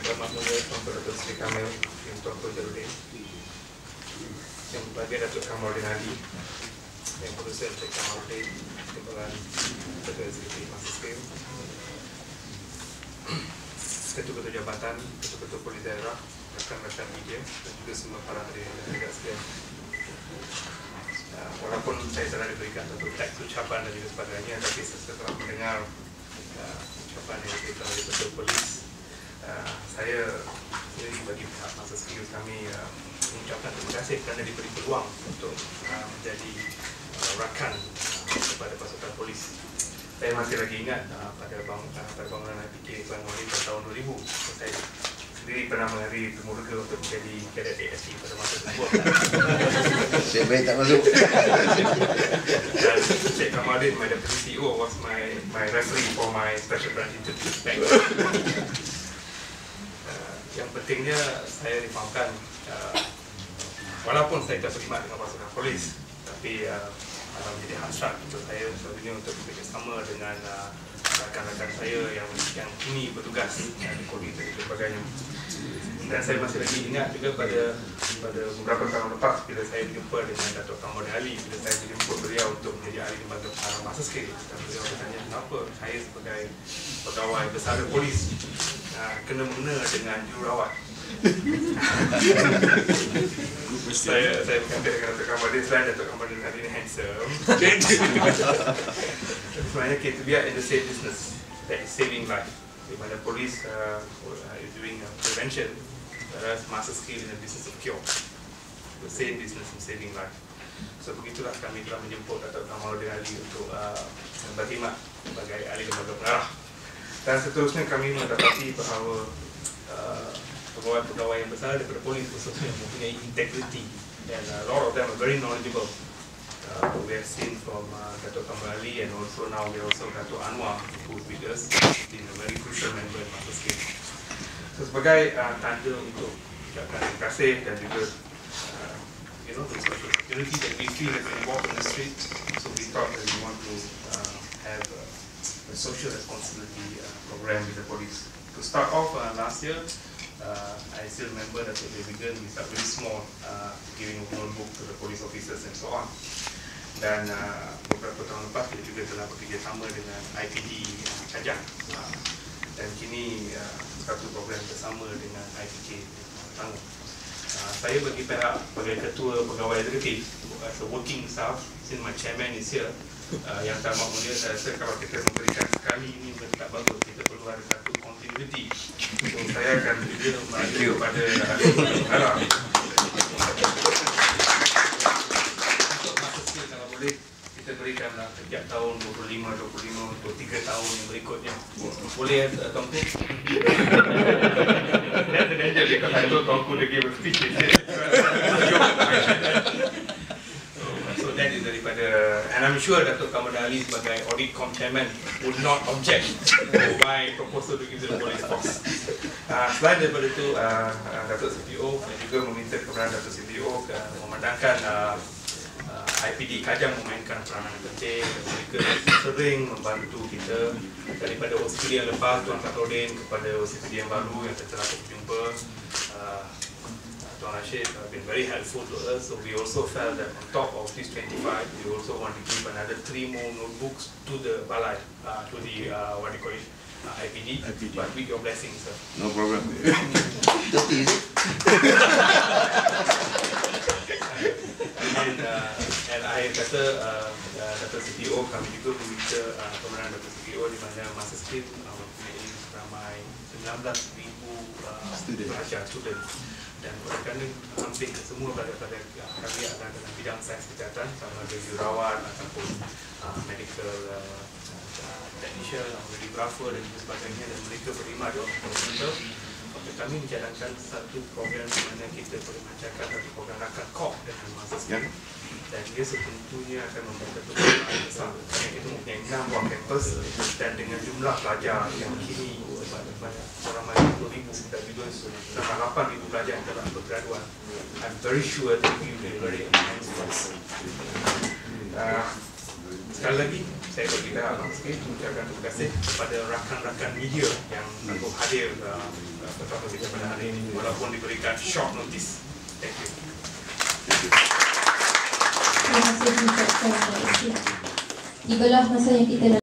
Tuan Mahmudnya, Tuan Datuk Seri Kamil, yang Tuan Kojarudin, yang bagi Datuk Kamarudin Ali, yang Produsen Cik Kamarudin, Timbalan Ketua Eksekutif Masjid, Ketua-Ketua Jabatan, Ketua-Ketua Polis Daerah, rekan-rekan media dan juga semua para hadirin dan hadirat sekalian. Walaupun saya telah diberikan satu teks ucapan dan juga sebagainya, tapi setelah mendengar ucapan yang diberikan oleh Ketua Polis, saya sendiri bagi pihak Masa Skills kami mengucapkan terima kasih kerana diberi peluang untuk menjadi rakan kepada pasukan polis. Saya masih lagi ingat pada bangunan IPK Puan Wali pada tahun 2000, saya sendiri pernah menghadiri temuruga untuk menjadi kadet ASP pada masa tersebut. Saya baik tak masuk. Dan Cik Kamarudin, my deputy CEO, was my referee for my special branch interview back. Yang pentingnya saya difahamkan, walaupun saya tak berkhidmat dengan pasukan polis, tapi menjadi hasrat untuk saya selalunya untuk bekerjasama dengan rakan-rakan saya yang kini bertugas di Kodim dan sebagainya. Dan saya masih lagi ingat juga pada beberapa tahun lepas bila saya berjumpa dengan Datuk Kamarudin Ali, bila saya berjumpa beliau untuk menjadi ahli lembaga pengarah masa sikit, dan beliau bertanya kenapa saya sebagai pegawai besar polis kena mengena dengan jururawat. Saya berkata dengan Datuk Kamarudin, selain Datuk Kamarudin Ali ini handsome, sebenarnya kita are in the same business, that is saving life. Di mana polis is doing prevention, whereas Masa Skill in the business of cure, the same business in saving life. So begitulah kami telah menjemput Datuk Kamarudin Ali untuk berkhidmat sebagai ahli lembaga pengarah. Dan seterusnya kami mendapati bahawa pegawai-pegawai yang besar daripada polis khususnya mempunyai integrity, and a lot of them are very knowledgeable. We have seen from Datuk Kamarudin Ali, and also now we also Datuk Anwar, who is with us, being a very crucial member in Masa Skill. So sebagai tanda untuk ucapkan terima kasih dan juga the social security that we feel is involved in the street, so we thought that we want to have a social responsibility program with the police. To start off last year, I still remember that they began with a very small giving of notebook to the police officers and so on. Dan beberapa tahun lepas kita juga telah bekerjasama dengan IPD Kajang, dan kini satu program bersama dengan IPK Tanggung. Saya bagi pihak sebagai ketua pegawai eksekutif, as a working staff, since my chairman is here, yang tamat mulia, saya rasa kalau kita memberikan sekali ini bukan tak bagus, kita perlu ada satu continuity. So saya akan juga mengajak kepada ahli pengarah untuk Masa Skill, kalau boleh kita berikanlah setiap tahun 25 untuk 3 tahun yang berikutnya. Boleh Tuanku? That's the danger because I told Tuanku to give a speech. So that is daripada, and I'm sure Datuk Kamarudin Ali sebagai audit com chairman would not object to my proposal to give the police force. Selain daripada itu, Datuk CPO dan juga meminta kepada Datuk CPO memandangkan IPD Kajang memainkan peranan yang penting, dan mereka sering membantu kita daripada OCPD yang lepas, Tuan Kamarudin, kepada OCPD yang baru yang telah berjumpa. Tuan Rashid have been very helpful to us, so we also felt that on top of these 25, we also want to give another 3 more notebooks to the Balai, to the what do you call it, IPD, but with your blessings, sir. No problem. And I kata Datuk CPO, kami juga meminta pemenang Datuk CPO di mana Masa Skill mempunyai ramai 19,000 pelajar, student, dan oleh kerana hampir semua daripada kami adalah dalam bidang sains kesihatan, sama ada jururawat ataupun medical technician, radiographer dan sebagainya, dan mereka berkhidmat di hospital. Kami menjalankan satu program di mana kita boleh melancarkan satu program rakan COP dengan Masa Skill, dan dia setentunya akan membantu perubahan besar. Itu mempunyai 6 buah kampus, dan dengan jumlah pelajar yang kini ramai 20,000 dan juga 8,000 pelajar yang telah bergraduan. I'm very sure that we will very enhance. Sekali lagi, saya bagi kita sekali mengucapkan terima kasih kepada rakan-rakan media yang sanggup hadir ke topik kita pada hari ini walaupun diberikan short notice. Thank you. Terima kasih ucapkan. Tibalah masa yang kita